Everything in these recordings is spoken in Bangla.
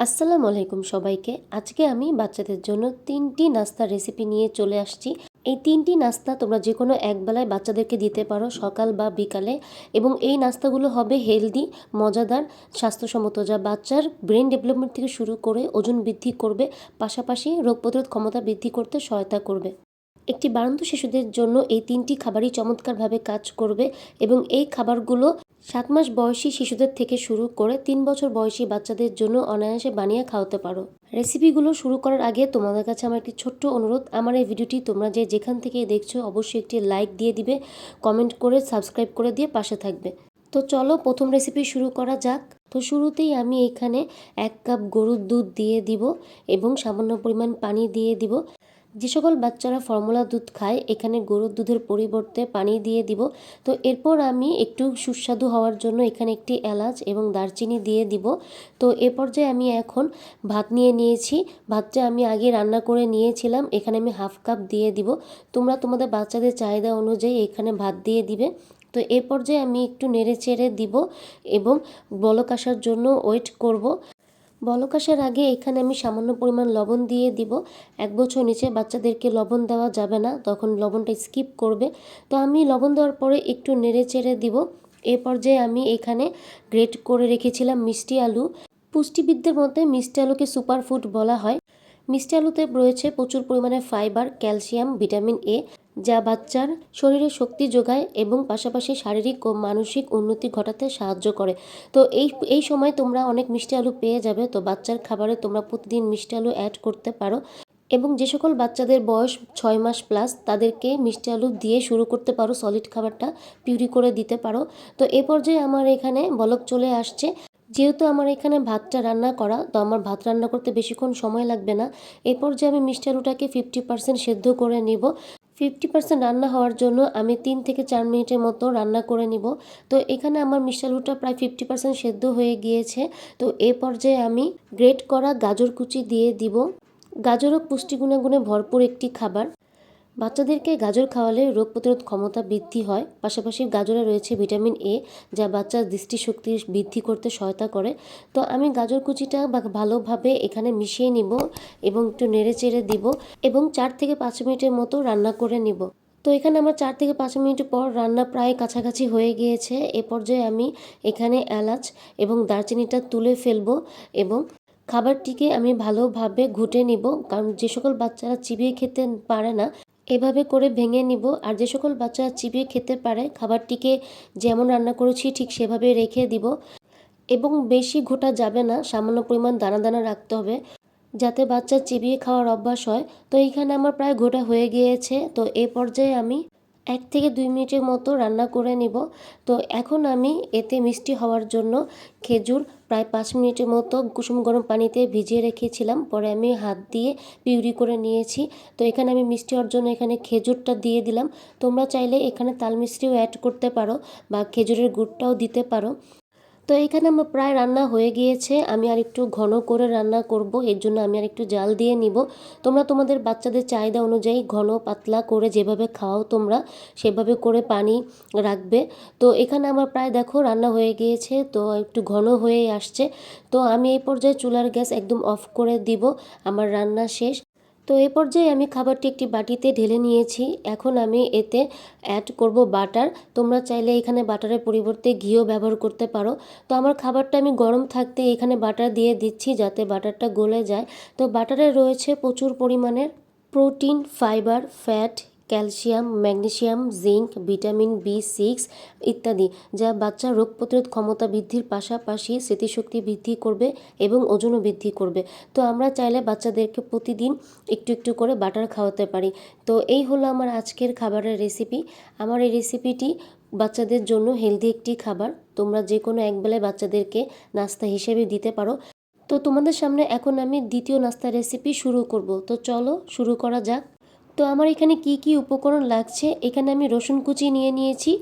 আসসালামু আলাইকুম সবাইকে। আজকে আমি বাচ্চাদের জন্য ৩টি নাস্তার রেসিপি নিয়ে চলে আসছি। এই ৩টি নাস্তা তোমরা যেকোনো একবেলায় বাচ্চাদেরকে দিতে পারো, সকাল বা বিকালে। এবং এই নাস্তাগুলো হবে হেলদি, মজাদার, স্বাস্থ্যসম্মত, যা বাচ্চার ব্রেন ডেভেলপমেন্ট থেকে শুরু করে ওজন বৃদ্ধি করবে, পাশাপাশি রোগ প্রতিরোধ ক্ষমতা বৃদ্ধি করতে সহায়তা করবে। একটি বাড়ন্ত শিশুদের জন্য এই ৩টি খাবারই চমৎকারভাবে কাজ করবে এবং এই খাবারগুলো ৭ মাস বয়সী শিশুদের থেকে শুরু করে ৩ বছর বয়সী বাচ্চাদের জন্য অনায়াসে বানিয়ে খাওয়াতে পারো। রেসিপিগুলো শুরু করার আগে তোমাদের কাছে আমার একটি ছোট্ট অনুরোধ, আমার এই ভিডিওটি তোমরা যেখান থেকে দেখছো অবশ্যই একটি লাইক দিয়ে দিবে, কমেন্ট করে সাবস্ক্রাইব করে দিয়ে পাশে থাকবে। তো চলো প্রথম রেসিপি শুরু করা যাক। তো শুরুতেই আমি এখানে ১ কাপ গরুর দুধ দিয়ে দিব এবং সামান্য পরিমাণ পানি দিয়ে দিব। যে সকল বাচ্চারা ফর্মুলা দুধ খায় এখানে গরুর দুধের পরিবর্তে পানি দিয়ে দিব। তো এরপর আমি একটু সুস্বাদু হওয়ার জন্য এখানে একটি এলাচ এবং দারচিনি দিয়ে দিব। তো এ পর্যায়ে আমি এখন ভাত নিয়ে নিয়েছি। ভাতটা আমি আগে রান্না করে নিয়েছিলাম, এখানে আমি হাফ কাপ দিয়ে দিব। তোমরা তোমাদের বাচ্চাদের চাহিদা অনুযায়ী এখানে ভাত দিয়ে দিবে। তো এ পর্যায়ে আমি একটু নেড়ে চেড়ে দিব এবং বলক আসার জন্য ওয়েট করব। বলক আসার আগে এখানে আমি সামান্য পরিমাণ লবণ দিয়ে দিব। ১ বছর নিচে বাচ্চাদেরকে লবণ দেওয়া যাবে না, তখন লবণটা স্কিপ করবে। তো আমি লবণ দেওয়ার পরে একটু নেড়ে চেড়ে দিব। এ পর্যায়ে আমি এখানে গ্রেট করে রেখেছিলাম মিষ্টি আলু। পুষ্টিবিদদের মধ্যে মিষ্টি আলুকে সুপারফুড বলা হয়। মিষ্টি আলুতে রয়েছে প্রচুর পরিমাণে ফাইবার, ক্যালসিয়াম, ভিটামিন এ, যা বাচ্চার শরীরে শক্তি যোগায় এবং পাশাপাশি শারীরিক ও মানসিক উন্নতি ঘটাতে সাহায্য করে। তো এই সময় তোমরা অনেক মিষ্টি আলু পেয়ে যাবে। তো বাচ্চার খাবারে তোমরা প্রতিদিন মিষ্টি আলু অ্যাড করতে পারো এবং যে সকল বাচ্চাদের বয়স ৬ মাস প্লাস তাদেরকে মিষ্টি আলু দিয়ে শুরু করতে পারো, সলিড খাবারটা পিউরি করে দিতে পারো। তো এ পর্যায়ে আমার এখানে বলক চলে আসছে। যেহেতু আমার এখানে ভাতটা রান্না করা, তো আমার ভাত রান্না করতে বেশিক্ষণ সময় লাগবে না। এ পর্যায়ে আমি মিষ্টি আলুটাকে 50% সেদ্ধ করে নিব। 50% রান্না হওয়ার জন্য আমি ৩ থেকে ৪ মিনিটের মতো রান্না করে নিব। তো এখানে আমার মিষ্টি আলুটা প্রায় 50% সেদ্ধ হয়ে গিয়েছে। তো এ পর্যায়ে আমি গ্রেট করা গাজর কুচি দিয়ে দিব। গাজরও পুষ্টি গুণাগুণে ভরপুর একটি খাবার। বাচ্চাদেরকে গাজর খাওয়ালে রোগ প্রতিরোধ ক্ষমতা বৃদ্ধি হয়, পাশাপাশি গাজরে রয়েছে ভিটামিন এ, যা বাচ্চার দৃষ্টিশক্তি বৃদ্ধি করতে সহায়তা করে। তো আমি গাজর কুচিটা ভালোভাবে এখানে মিশিয়ে নিব এবং একটু নেড়ে চেড়ে দিব এবং ৪ থেকে ৫ মিনিটের মতো রান্না করে নিব। তো এখানে আমার ৪ থেকে ৫ মিনিট পর রান্না প্রায় কাছাকাছি হয়ে গিয়েছে। এ পর্যায়ে আমি এখানে এলাচ এবং দারচিনিটা তুলে ফেলবো এবং খাবারটিকে আমি ভালোভাবে ঘুটে নিব, কারণ যে সকল বাচ্চারা চিবিয়ে খেতে পারে না এভাবে করে ভেঙে নিব। আর যে সকল বাচ্চারা চিবিয়ে খেতে পারে খাবারটিকে যেমন রান্না করেছি ঠিক সেভাবে রেখে দিব এবং বেশি ঘোটা যাবে না, সামান্য পরিমাণ দানা দানা রাখতে হবে যাতে বাচ্চা চিবিয়ে খাওয়ার অভ্যাস হয়। তো এইখানে আমার প্রায় ঘোটা হয়ে গিয়েছে। তো এ পর্যায়ে আমি ১ থেকে ২ মিনিটের মতো রান্না করে নিব। তো এখন আমি এতে মিষ্টি হওয়ার জন্য খেজুর প্রায় ৫ মিনিটের মতো কুসুম গরম পানিতে ভিজিয়ে রেখেছিলাম, পরে আমি হাত দিয়ে পিউরি করে নিয়েছি। তো এখানে আমি মিষ্টি হওয়ার জন্য এখানে খেজুরটা দিয়ে দিলাম। তোমরা চাইলে এখানে তাল মিষ্টিও অ্যাড করতে পারো বা খেজুরের গুড়টাও দিতে পারো। তো এখানে আমার প্রায় রান্না হয়ে গিয়েছে। আমি আর একটু ঘন করে রান্না করব, এর জন্য আমি আর একটু জাল দিয়ে নিব। তোমরা তোমাদের বাচ্চাদের চাহিদা অনুযায়ী ঘন পাতলা করে যেভাবে খাওয়াও তোমরা সেভাবে করে পানি রাখবে। তো এখানে আমার প্রায় দেখো রান্না হয়ে গিয়েছে, তো একটু ঘন হয়ে আসছে। তো আমি এই পর্যায়ে চুলার গ্যাস একদম অফ করে দিব। আমার রান্না শেষ। তো এই পর্যায়ে আমি খাবারটি একটি বাটিতে ঢেলে নিয়েছি। এখন আমি এতে অ্যাড করব বাটার। তোমরা চাইলে এখানে বাটারের পরিবর্তে ঘিও ব্যবহার করতে পারো। তো আমার খাবারটা আমি গরম থাকতে এখানে বাটার দিয়ে দিচ্ছি যাতে বাটারটা গলে যায়। তো বাটারে রয়েছে প্রচুর পরিমাণের protein, fibre, fat, calcium, magnesium, zinc, vitamin বি6 ইত্যাদি, যা বাচ্চার রোগ প্রতিরোধ ক্ষমতা বৃদ্ধির পাশাপাশি স্মৃতিশক্তি বৃদ্ধি করবে এবং ওজনও বৃদ্ধি করবে। তো আমরা চাইলে বাচ্চাদেরকে প্রতিদিন একটু একটু করে বাটার খাওয়াতে পারি। তো এই হলো আমার আজকের খাবারের রেসিপি। আমার এই রেসিপিটি বাচ্চাদের জন্য হেলদি একটি খাবার। তোমরা যে কোনো একবেলায় বাচ্চাদেরকে নাস্তা হিসেবে দিতে পারো। তো তোমাদের সামনে এখন আমি দ্বিতীয় নাস্তার রেসিপি শুরু করব। তো চলো শুরু করা যাক। তো আমার এখানে কি কি উপকরণ লাগছে, এখানে আমি রসুন কুচি নিয়ে নিয়েছি।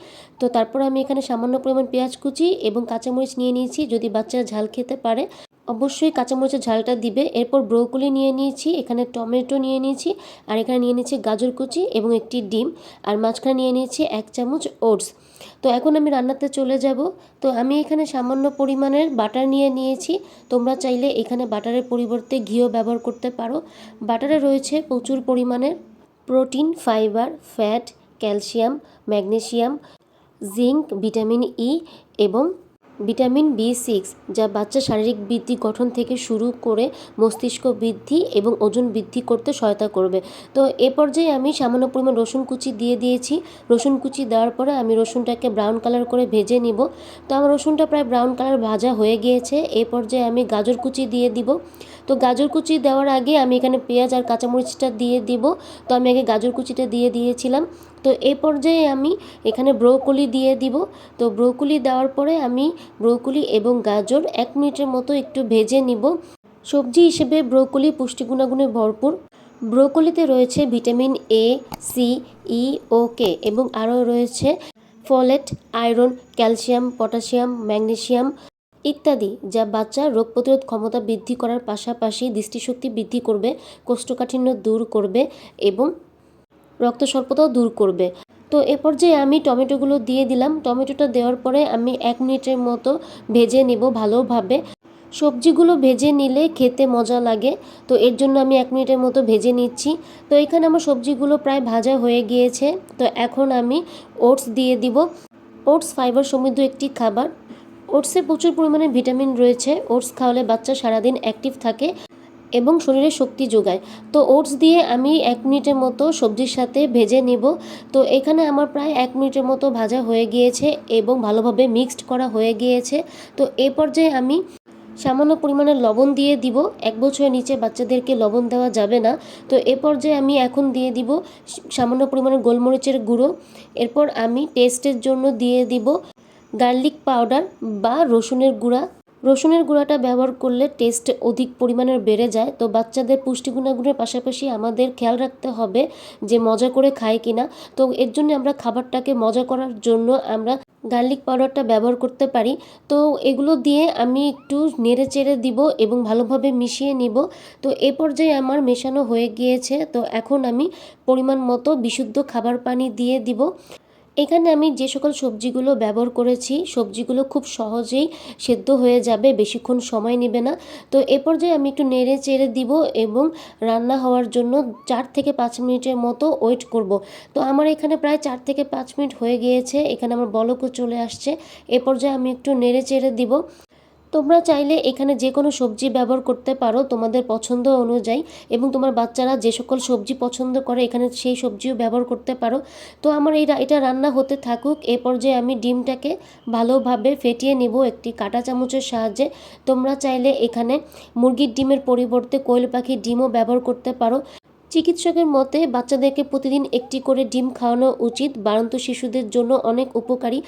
তো তারপর আমি এখানে সামান্য পরিমাণ পেঁয়াজ কুচি এবং কাঁচামরিচ নিয়ে নিয়েছি, যদি বাচ্চারা ঝাল খেতে পারে। অবশ্যই কাঁচামরিচের ঝালটা দিবে। এরপর ব্রোকলি নিয়ে নিয়েছি, এখানে টমেটো নিয়ে নিয়েছি, আর এখানে নিয়ে নিয়েছি গাজর কুচি এবং একটি ডিম, আর মাঝখানে নিয়ে নিয়েছি 1 চামচ ওটস। তো এখন আমি রান্নাতে চলে যাব। তো আমি এখানে সামান্য পরিমাণের বাটার নিয়ে নিয়েছি। তোমরা চাইলে এখানে বাটারের পরিবর্তে ঘিও ব্যবহার করতে পারো। বাটারে রয়েছে প্রচুর পরিমাণের protein, fibre, fat, calcium, magnesium, zinc, vitamin E এবং ভিটামিন B6, যা বাচ্চার শারীরিক বৃদ্ধি গঠন থেকে শুরু করে মস্তিষ্ক বৃদ্ধি এবং ওজন বৃদ্ধি করতে সহায়তা করবে। তো এ পর্যায়ে আমি সামান্য পরিমাণ রসুন কুচি দিয়ে দিয়েছি। রসুন কুচি দেওয়ার পরে আমি রসুনটাকে ব্রাউন কালার করে ভেজে নিব। তো আমার রসুনটা প্রায় ব্রাউন কালার ভাজা হয়ে গিয়েছে। এই পর্যায়ে আমি গাজর কুচি দিয়ে দিব। তো গাজর কুচি দেওয়ার আগে আমি এখানে পেঁয়াজ আর কাঁচামরিচটা দিয়ে দিব। তো আমি আগে গাজর কুচিটা দিয়ে দিয়েছিলাম। তো এই পর্যায়ে আমি এখানে ব্রোকলি দিয়ে দিব। তো ব্রোকলি দেওয়ার পরে আমি ব্রোকলি এবং গাজর 1 মিনিটের মতো একটু ভেজে নিব। সবজি হিসেবে ব্রোকলি পুষ্টি গুণাগুণে ভরপুর। ব্রোকলিতে রয়েছে ভিটামিন A, C, E ও K এবং আরও রয়েছে folate, iron, calcium, potassium, magnesium ইত্যাদি, যা বাচ্চার রোগ প্রতিরোধ ক্ষমতা বৃদ্ধি করার পাশাপাশি দৃষ্টিশক্তি বৃদ্ধি করবে, কোষ্ঠকাঠিন্য দূর করবে এবং রক্ত স্বল্পতাও দূর করবে। তো এ পর্যায়ে আমি টমেটোগুলো দিয়ে দিলাম। টমেটোটা দেওয়ার পরে আমি 1 মিনিটের মতো ভেজে নেব ভালোভাবে। সবজিগুলো ভেজে নিলে খেতে মজা লাগে, তো এর জন্য আমি 1 মিনিটের মতো ভেজে নিচ্ছি। তো এখানে আমার সবজিগুলো প্রায় ভাজা হয়ে গিয়েছে। তো এখন আমি ওটস দিয়ে দিব। ওটস ফাইবার সমৃদ্ধ একটি খাবার। ওটসে প্রচুর পরিমাণে ভিটামিন রয়েছে। ওটস খাওয়ালে বাচ্চা সারাদিন অ্যাক্টিভ থাকে এবং শরীরে শক্তি যোগায়। তো ওটস দিয়ে আমি 1 মিনিটের মতো সবজির সাথে ভেজে নেব। তো এখানে আমার প্রায় 1 মিনিটের মতো ভাজা হয়ে গিয়েছে এবং ভালোভাবে মিক্সড করা হয়ে গিয়েছে। তো এই পর্যায়ে আমি সামান্য পরিমাণে লবণ দিয়ে দিব। 1 বছরের নিচে বাচ্চাদেরকে লবণ দেওয়া যাবে না। তো এ পর্যায়ে আমি এখন দিয়ে দিব সামান্য পরিমাণে গোলমরিচের গুঁড়ো। এরপর আমি টেস্টের জন্য দিয়ে দিব গার্লিক পাউডার বা রসুনের গুঁড়া। রসুনের গুঁড়াটা ব্যবহার করলে টেস্ট অধিক পরিমাণের বেড়ে যায়। তো বাচ্চাদের পুষ্টি গুণাগুণের পাশাপাশি আমাদের খেয়াল রাখতে হবে যে মজা করে খায় কিনা। তো এর জন্য আমরা খাবারটাকে মজা করার জন্য আমরা গার্লিক পাউডারটা ব্যবহার করতে পারি। তো এগুলো দিয়ে আমি একটু নেড়ে চেড়ে দিব এবং ভালোভাবে মিশিয়ে নিব। তো এ পর্যায়ে আমার মেশানো হয়ে গিয়েছে। তো এখন আমি পরিমাণ মতো বিশুদ্ধ খাবার পানি দিয়ে দিব। এখানে আমি যে সকল সবজিগুলো ব্যবহার করেছি, সবজিগুলো খুব সহজেই সেদ্ধ হয়ে যাবে, বেশিক্ষণ সময় নেবে না। তো এ পর্যায়ে আমি একটু নেড়ে চেড়ে দিব এবং রান্না হওয়ার জন্য 4 থেকে 5 মিনিটের মতো ওয়েট করব। তো আমার এখানে প্রায় 4 থেকে 5 মিনিট হয়ে গিয়েছে। এখানে আমার বলকও চলে আসছে। এ পর্যায়ে আমি একটু নেড়ে চেড়ে দিব। তোমরা চাইলে এখানে যে কোনো সবজি ব্যবহার করতে পারো তোমাদের পছন্দ অনুযায়ী, এবং তোমার বাচ্চারা যে সকল সবজি পছন্দ করে এখানে সেই সবজিও ব্যবহার করতে পারো। তো আমার এটা রান্না হতে থাকুক। এ পর্যায়ে আমি ডিমটাকে ভালোভাবে ফেটিয়ে নিব একটি কাঁটা চামচের সাহায্যে। তোমরা চাইলে এখানে মুরগির ডিমের পরিবর্তে কোয়েল পাখির ডিমও ব্যবহার করতে পারো। চিকিৎসকের মতে বাচ্চাদেরকে প্রতিদিন একটি করে ডিম খাওয়ানো উচিত, বাড়ন্ত শিশুদের জন্য অনেক উপকারী।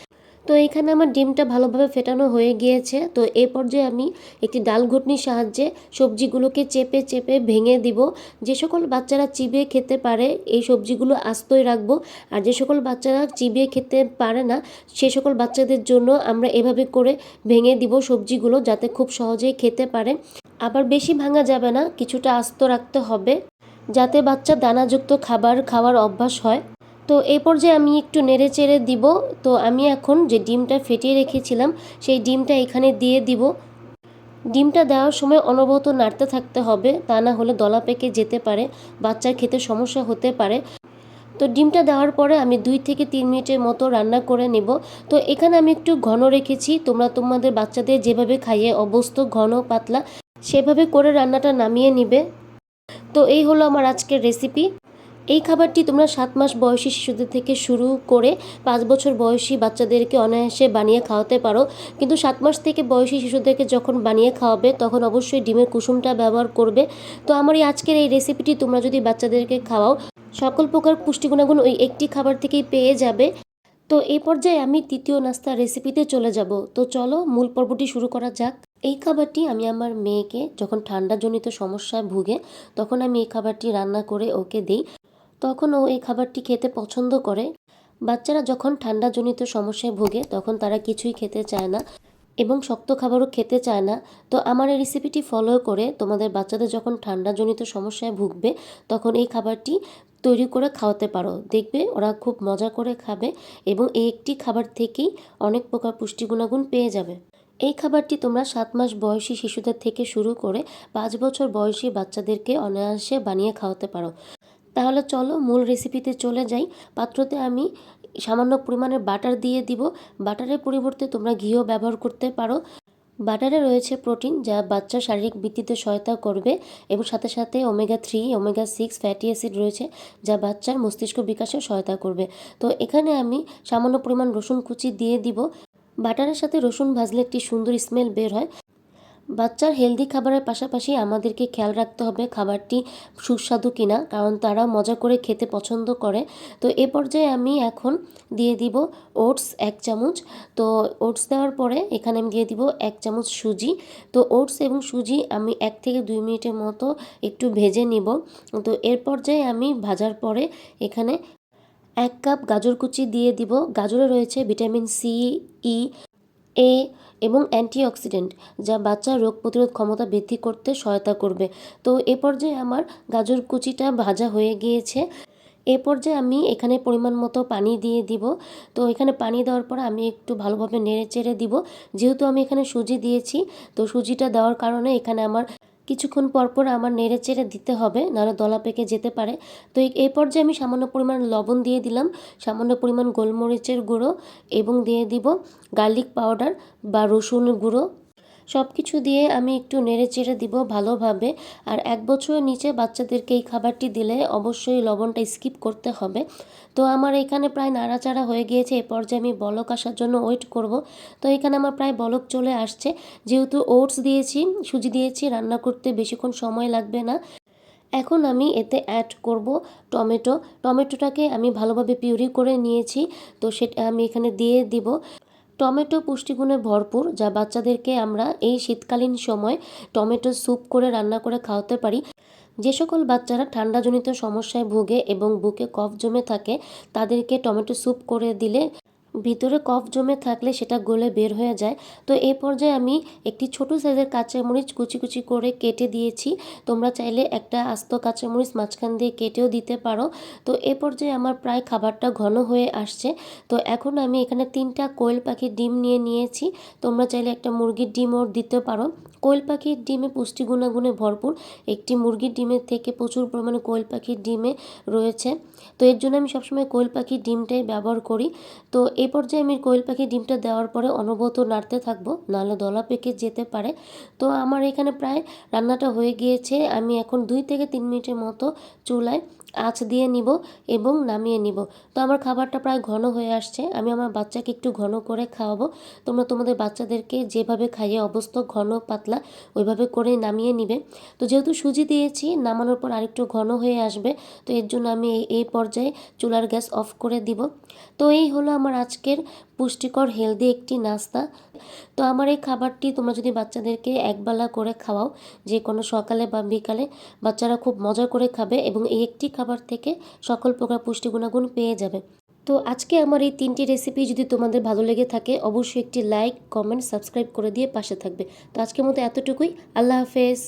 তো এখানে আমার ডিমটা ভালোভাবে ফেটানো হয়ে গিয়েছে। তো এই পর্যায়ে আমি একটি ডাল ঘুটনির সাহায্যে সবজিগুলোকে চেপে চেপে ভেঙে দিব। যে সকল বাচ্চারা চিবিয়ে খেতে পারে এই সবজিগুলো আস্তই রাখবো, আর যে সকল বাচ্চারা চিবিয়ে খেতে পারে না সে সকল বাচ্চাদের জন্য আমরা এভাবে করে ভেঙে দিব সবজিগুলো, যাতে খুব সহজেই খেতে পারে। আবার বেশি ভাঙা যাবে না, কিছুটা আস্ত রাখতে হবে যাতে বাচ্চা দানাযুক্ত খাবার খাওয়ার অভ্যাস হয়। তো এই পর্যায়ে আমি একটু নেড়ে চেড়ে দিব। তো আমি এখন যে ডিমটা ফেটিয়ে রেখেছিলাম সেই ডিমটা এখানে দিয়ে দিব। ডিমটা দেওয়ার সময় অনবরত নাড়তে থাকতে হবে, তা না হলে দলা পেকে যেতে পারে, বাচ্চার খেতে সমস্যা হতে পারে। তো ডিমটা দেওয়ার পরে আমি 2 থেকে 3 মিনিটের মতো রান্না করে নেব। তো এখানে আমি একটু ঘন রেখেছি, তোমরা তোমাদের বাচ্চাদের যেভাবে খাইয়ে অভ্যস্ত ঘন পাতলা সেভাবে করে রান্নাটা নামিয়ে নিবে। তো এই হলো আমার আজকের রেসিপি। এই খাবারটি তোমরা 7 মাস বয়সী শিশুদের থেকে শুরু করে 5 বছর বয়সী বাচ্চাদেরকে অনায়াসে বানিয়ে খাওয়াতে পারো। কিন্তু 7 মাস থেকে বয়সী শিশুদেরকে যখন বানিয়ে খাওয়াবে তখন অবশ্যই ডিমের কুসুমটা ব্যবহার করবে। তো আমার এই আজকের এই রেসিপিটি তোমরা যদি বাচ্চাদেরকে খাওয়াও সকল প্রকার পুষ্টি গুণাগুণ ওই একটি খাবার থেকেই পেয়ে যাবে। তো এই পর্যায়ে আমি তৃতীয় নাস্তার রেসিপিতে চলে যাব। তো চলো মূল পর্বটি শুরু করা যাক। এই খাবারটি আমি আমার মেয়েকে যখন ঠান্ডাজনিত সমস্যায় ভুগে তখন আমি এই খাবারটি রান্না করে ওকে দিই। তখন ও এই খাবারটি খেতে পছন্দ করে। বাচ্চারা যখন ঠান্ডাজনিত সমস্যায় ভোগে তখন তারা কিছুই খেতে চায় না। এবং শক্ত খাবারও খেতে চায় না। তো আমার এই রেসিপিটি ফলো করে তোমাদের বাচ্চাদের যখন ঠান্ডাজনিত সমস্যায় ভুগবে তখন এই খাবারটি তৈরি করে খাওয়াতে পারো। দেখবে ওরা খুব মজা করে খাবে এবং এই একটি খাবার থেকেই অনেক প্রকার পুষ্টি গুণাগুণ পেয়ে যাবে। এই খাবারটি তোমরা 7 মাস বয়সী শিশুদের থেকে শুরু করে 5 বছর বয়সী বাচ্চাদেরকে অনায়াসে বানিয়ে খাওয়াতে পারো। তাহলে চলো মূল রেসিপিতে চলে যাই। পাত্রতে আমি সামান্য পরিমাণের বাটার দিয়ে দিব। বাটারের পরিবর্তে তোমরা ঘিও ব্যবহার করতে পারো। বাটারে রয়েছে প্রোটিন যা বাচ্চার শারীরিক বৃদ্ধিতে সহায়তা করবে এবং সাথে সাথে ওমেগা 3 ওমেগা 6 ফ্যাটি অ্যাসিড রয়েছে যা বাচ্চার মস্তিষ্ক বিকাশে সহায়তা করবে। তো এখানে আমি সামান্য পরিমাণ রসুন কুচি দিয়ে দিব। বাটারের সাথে রসুন ভাজলে একটি সুন্দর স্মেল বের হয়। বাচ্চার হেলদি খাবারের পাশাপাশি আমাদেরকে খেয়াল রাখতে হবে খাবারটি সুস্বাদু কিনা, কারণ তারা মজা করে খেতে পছন্দ করে। তো এ পর্যায়ে আমি এখন দিয়ে দিব ওটস 1 চামচ। তো ওটস দেওয়ার পরে এখানে আমি দিয়ে দিব 1 চামচ সুজি। তো ওটস এবং সুজি আমি 1 থেকে 2 মিনিটের মতো একটু ভেজে নিব। তো এর পর্যায়ে আমি ভাজার পরে এখানে 1 কাপ গাজর কুচি দিয়ে দিব। গাজরে রয়েছে ভিটামিন সি, ই, এ এবং অ্যান্টিঅক্সিডেন্ট যা বাচ্চার রোগ প্রতিরোধ ক্ষমতা বৃদ্ধি করতে সহায়তা করবে। তো এ পর্যায়ে আমার গাজর কুচিটা ভাজা হয়ে গিয়েছে। এ পর্যায়ে আমি এখানে পরিমাণ মতো পানি দিয়ে দিব। তো এখানে পানি দেওয়ার পর আমি একটু ভালোভাবে নেড়ে চেড়ে দিব। যেহেতু আমি এখানে সুজি দিয়েছি, তো সুজিটা দেওয়ার কারণে এখানে আমার কিছুক্ষণ পরপর আমার নেড়ে চেড়ে দিতে হবে, নাহলে দলা পেকে যেতে পারে। তো এই পর্যায়ে আমি সামান্য পরিমাণ লবণ দিয়ে দিলাম, সামান্য পরিমাণ গোলমরিচের গুঁড়ো এবং দিয়ে দিব গার্লিক পাউডার বা রসুন গুঁড়ো। সব কিছু দিয়ে আমি একটু নেড়ে চেড়ে দিব ভালোভাবে। আর 1 বছরের নিচে বাচ্চাদেরকে এই খাবারটি দিলে অবশ্যই লবণটা স্কিপ করতে হবে। তো আমার এখানে প্রায় নাড়াচাড়া হয়ে গিয়েছে। এ পর্যায়ে আমি বলক আসার জন্য ওয়েট করব। তো এখানে আমার প্রায় বলক চলে আসছে। যেহেতু ওটস দিয়েছি, সুজি দিয়েছি, রান্না করতে বেশিক্ষণ সময় লাগবে না। এখন আমি এতে অ্যাড করব টমেটো। টমেটোটাকে আমি ভালোভাবে পিউরি করে নিয়েছি। তো সেটা আমি এখানে দিয়ে দিব। টমেটো পুষ্টিগুণে ভরপুর যা বাচ্চাদেরকে আমরা এই শীতকালীন সময় টমেটো স্যুপ করে রান্না করে খাওয়াতে পারি। যে সকল বাচ্চারা ঠান্ডাজনিত সমস্যায় ভোগে এবং বুকে কফ জমে থাকে তাদেরকে টমেটো স্যুপ করে দিলে ভিতরে কফ জমে থাকলে সেটা গলে বের হয়ে যায়। তো এই পর্যায়ে আমি একটি ছোট সাইজের কাঁচামরিচ কুচি কুচি করে কেটে দিয়েছি। তোমরা চাইলে একটা আস্ত কাঁচামরিচ মাঝখান দিয়ে কেটেও দিতে পারো। তো এ পর্যায়ে আমার প্রায় খাবারটা ঘন হয়ে আসছে। তো এখন আমি এখানে 3টা কোয়েল পাখির ডিম নিয়ে নিয়েছি। তোমরা চাইলে একটা মুরগির ডিমও দিতে পারো। কোয়েল পাখির ডিমে পুষ্টি গুণাগুণে ভরপুর। একটি মুরগির ডিমের থেকে প্রচুর পরিমাণে কোয়েল পাখির ডিমে রয়েছে। তো এর জন্য আমি সবসময় কোয়েল পাখির ডিমটাই ব্যবহার করি। তো এই পর্যায়ে আমি কোয়েল পাখির ডিমটা দেওয়ার পরে অনবরত নাড়তে থাকবো, নাহলে দলা পেকে যেতে পারে। তো আমার এখানে প্রায় রান্নাটা হয়ে গিয়েছে। আমি এখন 2 থেকে 3 মিনিটের মতো চুলায় আঁচ দিয়ে নিব এবং নামিয়ে নিব। তো আমার খাবারটা প্রায় ঘন হয়ে আসছে। আমি আমার বাচ্চাকে একটু ঘন করে খাওয়াবো। তোমরা তোমাদের বাচ্চাদেরকে যেভাবে খাইয়ে অভ্যস্ত ঘন পাতলা ওইভাবে করে নামিয়ে নিবে। তো যেহেতু সুজি দিয়েছি, নামানোর পর আরেকটু ঘন হয়ে আসবে। তো এর জন্য আমি এই পর্যায়ে চুলার গ্যাস অফ করে দিব। তো এই হলো আমার আজকের পুষ্টিকর হেলদি একটি নাস্তা। তো আমার এই খাবারটি তোমরা যদি বাচ্চাদেরকে একবেলা করে খাওয়াও, যে কোনো সকালে বা বিকালে, বাচ্চারা খুব মজা করে খাবে এবং এই একটি খাবার থেকে সকল প্রকার পুষ্টি গুণাগুণ পেয়ে যাবে। তো আজকে আমার এই 3টি রেসিপি যদি তোমাদের ভালো লেগে থাকে অবশ্যই একটি লাইক, কমেন্ট, সাবস্ক্রাইব করে দিয়ে পাশে থাকবে। তো আজকের মতো এতটুকুই। আল্লাহ হাফেজ।